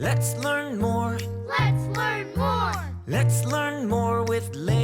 Let's learn more. Let's learn more. Let's learn more with Liberty.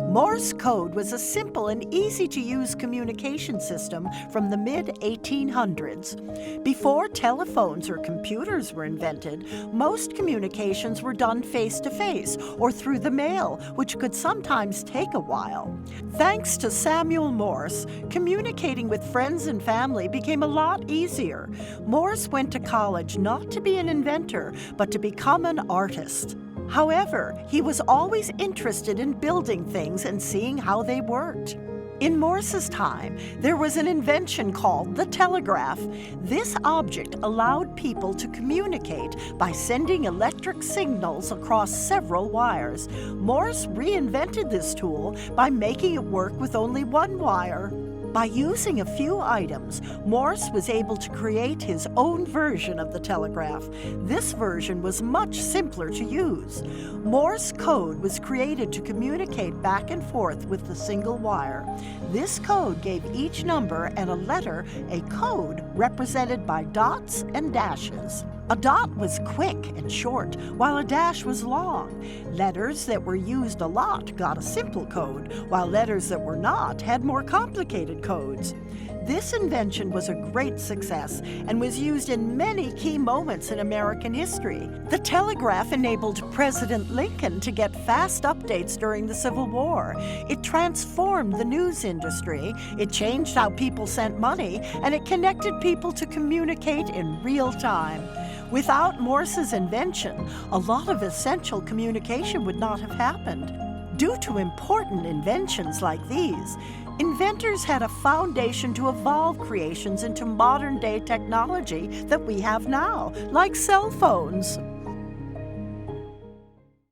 Morse code was a simple and easy-to-use communication system from the mid-1800s. Before telephones or computers were invented, most communications were done face-to-face or through the mail, which could sometimes take a while. Thanks to Samuel Morse, communicating with friends and family became a lot easier. Morse went to college not to be an inventor, but to become an artist. However, he was always interested in building things and seeing how they worked. In Morse's time, there was an invention called the telegraph. This object allowed people to communicate by sending electric signals across several wires. Morse reinvented this tool by making it work with only one wire. By using a few items, Morse was able to create his own version of the telegraph. This version was much simpler to use. Morse code was created to communicate back and forth with the single wire. This code gave each number and a letter a code represented by dots and dashes. A dot was quick and short, while a dash was long. Letters that were used a lot got a simple code, while letters that were not had more complicated codes. This invention was a great success and was used in many key moments in American history. The telegraph enabled President Lincoln to get fast updates during the Civil War. It transformed the news industry, it changed how people sent money, and it connected people to communicate in real time. Without Morse's invention, a lot of essential communication would not have happened. Due to important inventions like these, inventors had a foundation to evolve creations into modern-day technology that we have now, like cell phones.